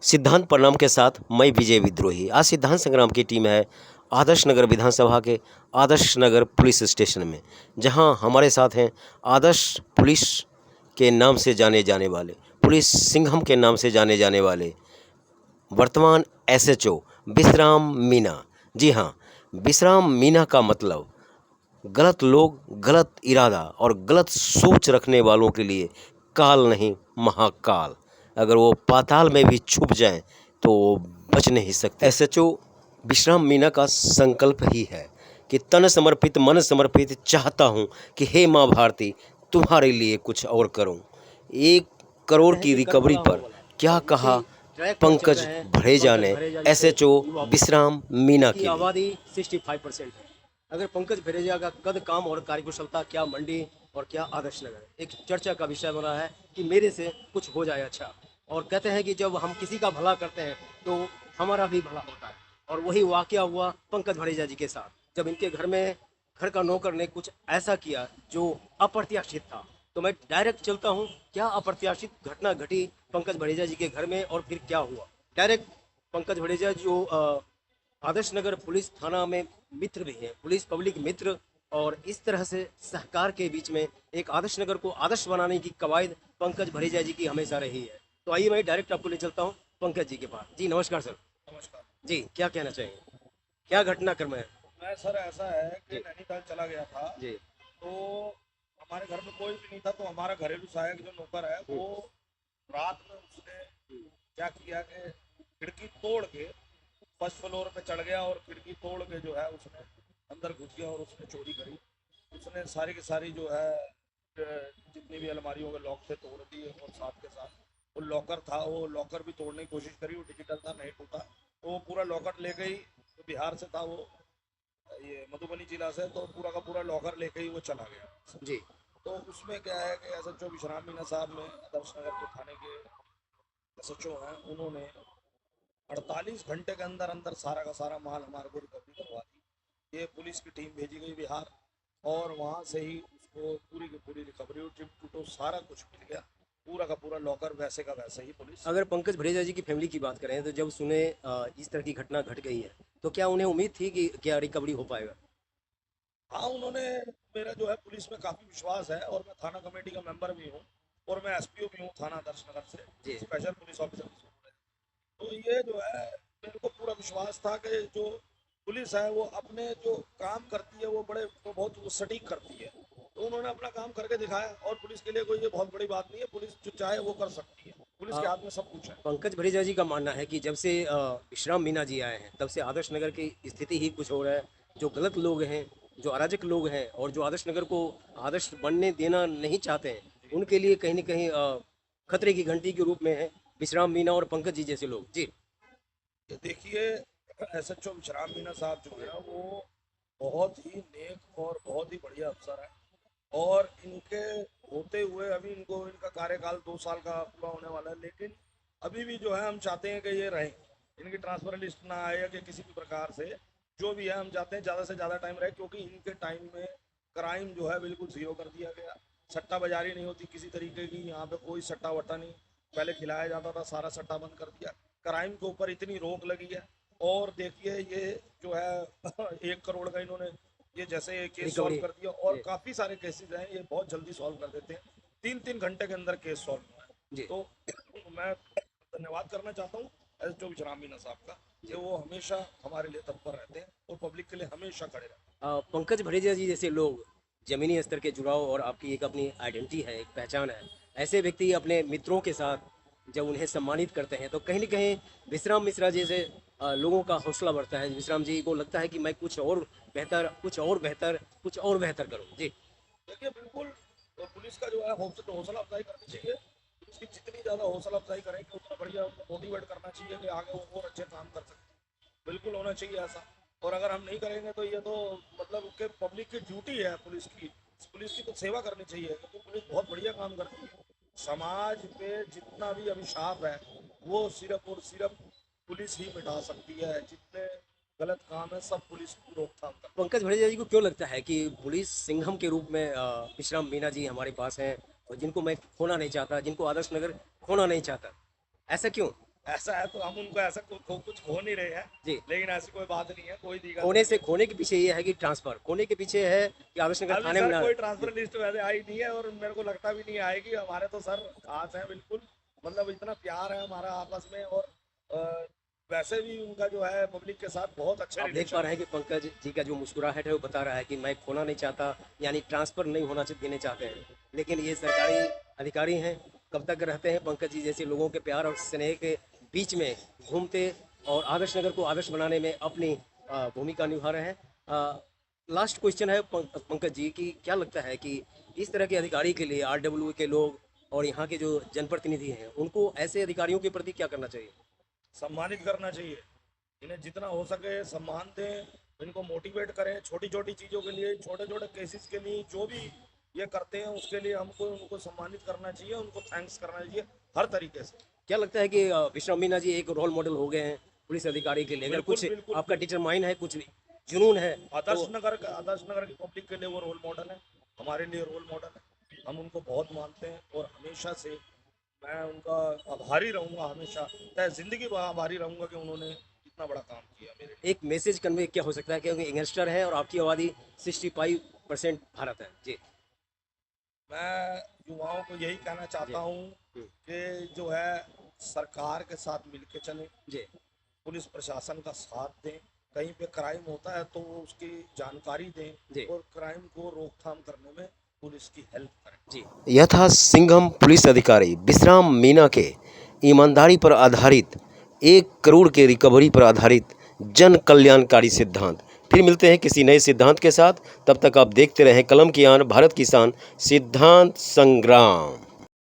सिद्धांत प्रणाम के साथ मैं विजय विद्रोही। आज सिद्धांत संग्राम की टीम है आदर्श नगर विधानसभा के आदर्श नगर पुलिस स्टेशन में, जहां हमारे साथ हैं आदर्श पुलिस के नाम से जाने जाने वाले, पुलिस सिंघम के नाम से जाने जाने वाले वर्तमान एसएचओ विश्राम मीना। जी हाँ, विश्राम मीना का मतलब गलत लोग, गलत इरादा और गलत सोच रखने वालों के लिए काल नहीं, महाकाल। अगर वो पाताल में भी छुप जाएं तो वो बच नहीं सकते। एसएचओ विश्राम मीना का संकल्प ही है कि तन समर्पित मन समर्पित चाहता हूँ कि हे माँ भारती तुम्हारे लिए कुछ और करूँ। 1 करोड़ की रिकवरी पर क्या कहा पंकज भड़ेजा ने एसएचओ विश्राम मीना के लिए। आबादी 65% है। अगर पंकज भड़ेजा का कद, काम और कार्यकुशलता क्या मंडी और क्या आदर्श नगर एक चर्चा का विषय बना है कि मेरे से कुछ हो जाए अच्छा। और कहते हैं कि जब हम किसी का भला करते हैं तो हमारा भी भला होता है, और वही वाकया हुआ पंकज भड़ेजा जी के साथ, जब इनके घर में घर का नौकर ने कुछ ऐसा किया जो अप्रत्याशित था। तो मैं डायरेक्ट चलता हूँ, क्या अप्रत्याशित घटना घटी पंकज भड़ेजा जी के घर में और फिर क्या हुआ। डायरेक्ट पंकज भड़ेजा जो आदर्श नगर पुलिस थाना में मित्र भी हैं, पुलिस पब्लिक मित्र, और इस तरह से सहकार के बीच में एक आदर्श नगर को आदर्श बनाने की कवायद पंकज भड़ेजा जी की हमेशा रही है। तो आइए मैं डायरेक्ट आपको ले चलता हूँ पंकज जी के पास। जी नमस्कार सर। नमस्कार जी क्या कहना चाहिए, क्या घटनाक्रम है। मैं सर ऐसा है कि जी नैनीताल चला गया था। जी। तो हमारे घर में कोई भी नहीं था, तो हमारा घरेलू सहायक जो नौकर है वो रात में उसने क्या किया कि खिड़की तोड़ के फर्स्ट फ्लोर पे चढ़ गया और खिड़की तोड़ के जो है उसने अंदर घुस गया और उसने चोरी करी। उसने सारी की सारी जो है जितनी भी अलमारियों के लॉक थे तोड़ दिए, और साथ के साथ वो लॉकर था, वो लॉकर भी तोड़ने की कोशिश करी, वो डिजिटल था, नहीं टूटा। तो वो पूरा लॉकर ले गई, तो बिहार से था वो, ये मधुबनी जिला से, तो पूरा का पूरा लॉकर लेके ही वो चला गया। जी। तो उसमें क्या है कि एसएचओ विश्राम मीना साहब ने आदर्श नगर के थाने के एसएचओ हैं, उन्होंने 48 घंटे के अंदर अंदर सारा का सारा माल हमारे को रिकवरी करवा दी। ये पुलिस की टीम भेजी गई बिहार, और वहाँ से ही उसको पूरी की पूरी रिकवरी, चिप टूटो सारा कुछ मिल गया, पूरा का पूरा लॉकर वैसे का वैसे ही। पुलिस अगर पंकज भड़ेजा जी की फैमिली की बात करें तो जब सुने इस तरह की घटना घट गई है, तो क्या उन्हें उम्मीद थी कि क्या रिकवरी हो पाएगा। हाँ, उन्होंने, मेरा जो है पुलिस में काफ़ी विश्वास है, और मैं थाना कमेटी का मेंबर भी हूँ, और मैं एसपीओ भी हूँ थाना आदर्श नगर से, जी। Special police officer. तो ये जो है मेरे को पूरा विश्वास था कि जो पुलिस है वो अपने जो काम करती है वो बड़े वो बहुत वो सटीक करती है। तो उन्होंने अपना काम करके दिखाया, और पुलिस के लिए कोई ये बहुत बड़ी बात नहीं है, पुलिस जो चाहे वो कर सकती है, पुलिस के हाथ में सब कुछ है। पंकज भड़ेजा जी का मानना है कि जब से विश्राम मीना जी आए हैं तब से आदर्श नगर की स्थिति ही कुछ हो रहा है। जो गलत लोग हैं, जो अराजक लोग हैं और जो आदर्श नगर को आदर्श बनने देना नहीं चाहते हैं, उनके लिए कहीं ना कहीं खतरे की घंटी के रूप में है विश्राम मीना और पंकज जी जैसे लोग। जी। ये देखिए, एसएचओ विश्राम मीना साहब जो है ना, वो बहुत ही नेक और बहुत ही बढ़िया अफसर है, और इनके होते हुए अभी इनको इनका कार्यकाल 2 साल का पूरा होने वाला है, लेकिन अभी भी जो है हम चाहते हैं कि ये रहें, इनकी ट्रांसफर लिस्ट ना आए, या कि किसी भी प्रकार से जो भी है हम चाहते हैं ज़्यादा से ज़्यादा टाइम रहे, क्योंकि इनके टाइम में क्राइम जो है बिल्कुल जीरो कर दिया गया। सट्टा बाजारी नहीं होती किसी तरीके की, यहाँ पे कोई सट्टा वट्टा नहीं पहले खिलाया जाता था, सारा सट्टा बंद कर दिया। क्राइम के ऊपर इतनी रोक लगी है, और देखिए ये जो है 1 करोड़ का इन्होंने ये जैसे केस सॉल्व रिकवरी। कर दिया, और काफ़ी सारे केसेस हैं ये बहुत जल्दी सॉल्व कर देते हैं, 3-3 घंटे के अंदर केस सॉल्व हुआ है। जी। तो मैं धन्यवाद करना चाहता हूँ एसडीओ विश्राम मीना साहब का, कि वो हमेशा हमारे लिए तत्पर रहते हैं और पब्लिक के लिए हमेशा खड़े रहते पंकज भड़ेजा जी जैसे लोग जमीनी स्तर के जुड़ाव और आपकी एक अपनी आइडेंटिटी है, एक पहचान है, ऐसे व्यक्ति अपने मित्रों के साथ जब उन्हें सम्मानित करते हैं तो कहीं न कहीं विश्राम मिश्रा जैसे लोगों का हौसला बढ़ता है। विश्राम जी को लगता है कि मैं कुछ और बेहतर, कुछ और बेहतर, कुछ और बेहतर करूं। जी। हैं। देखिए बिल्कुल, तो पुलिस का जो है हौसला अफजाई करनी चाहिए, उसकी जितनी ज़्यादा हौसला अफजाई करेंगे उतना बढ़िया, उनको मोटिवेट करना चाहिए कि आगे वो और अच्छे काम कर सकते, बिल्कुल होना चाहिए ऐसा। और अगर हम नहीं करेंगे तो ये तो मतलब कि पब्लिक की ड्यूटी है, पुलिस की तो सेवा करनी चाहिए, क्योंकि पुलिस बहुत बढ़िया काम करती है। समाज पे जितना भी अभिशाप है वो सिर्फ और सिर्फ पुलिस ही मिटा सकती है, जितने गलत काम है सब पुलिस की रोकथाम करती पंकज भड़ेजा जी को क्यों लगता है कि पुलिस सिंघम के रूप में विश्राम मीना जी हमारे पास हैं और जिनको मैं खोना नहीं चाहता, जिनको आदर्श नगर खोना नहीं चाहता, ऐसा क्यों। ऐसा है तो हम उनको ऐसा कुछ खो नहीं रहे हैं जी। लेकिन ऐसी कोई बात नहीं है, कोई दिक्कत खोने से खोने के पीछे ये है कि ट्रांसफर, खोने के पीछे है कि आदर्श नगर अभी थाने में सर ना। कोई ट्रांसफर लिस्ट वैसे आई नहीं है और मेरे को लगता भी नहीं आएगी। हमारे तो सर खास है बिल्कुल, मतलब इतना प्यार है हमारा आपस में। और वैसे भी उनका जो है पब्लिक के साथ बहुत अच्छे आप देख रिलेशन पा रहे हैं कि पंकज जी का जो मुस्कुराहट है वो बता रहा है कि मैं खोना नहीं चाहता, यानी ट्रांसफर नहीं होना देने चाहते हैं। लेकिन ये सरकारी अधिकारी हैं, कब तक रहते हैं पंकज जी जैसे लोगों के प्यार और स्नेह के बीच में घूमते और आदर्श नगर को आदर्श बनाने में अपनी भूमिका निभा रहे हैं। लास्ट क्वेश्चन है पंकज जी की, क्या लगता है कि इस तरह के अधिकारी के लिए आरडब्ल्यू के लोग और यहाँ के जो जनप्रतिनिधि हैं उनको ऐसे अधिकारियों के प्रति क्या करना चाहिए? सम्मानित करना चाहिए। इन्हें जितना हो सके सम्मान दें, इनको मोटिवेट करें। छोटी छोटी चीज़ों के लिए, छोटे छोटे केसेस के लिए जो भी ये करते हैं उसके लिए हमको उनको सम्मानित करना चाहिए, उनको थैंक्स करना चाहिए हर तरीके से। क्या लगता है कि विश्राम मीना जी एक रोल मॉडल हो गए हैं पुलिस अधिकारी के लिए? अगर बिल्कुल, कुछ बिल्कुल। आपका डिटरमाइन है, कुछ जुनून है आदर्श तो नगर की पब्लिक के लिए वो रोल मॉडल है, हमारे लिए रोल मॉडल है। हम उनको बहुत मानते हैं और हमेशा से मैं उनका आभारी रहूंगा, हमेशा तय जिंदगी आभारी रहूंगा कि उन्होंने इतना बड़ा काम किया मेरे लिए। एक मैसेज कन्वे क्या हो सकता है, क्योंकि यंगस्टर है और आपकी आबादी 65% भारत है जी। मैं युवाओं को यही कहना चाहता हूँ कि जो है सरकार के साथ मिलके चलें, जी पुलिस प्रशासन का साथ दें। कहीं पे क्राइम होता है तो उसकी जानकारी जी। दें और क्राइम को रोकथाम करने में पुलिस की हेल्प करें। जी यह था सिंघम पुलिस अधिकारी विश्राम मीना के ईमानदारी पर आधारित 1 करोड़ के रिकवरी पर आधारित जन कल्याणकारी सिद्धांत। फिर मिलते हैं किसी नए सिद्धांत के साथ, तब तक आप देखते रहें कलम की आन, भारत की शान, सिद्धांत संग्राम।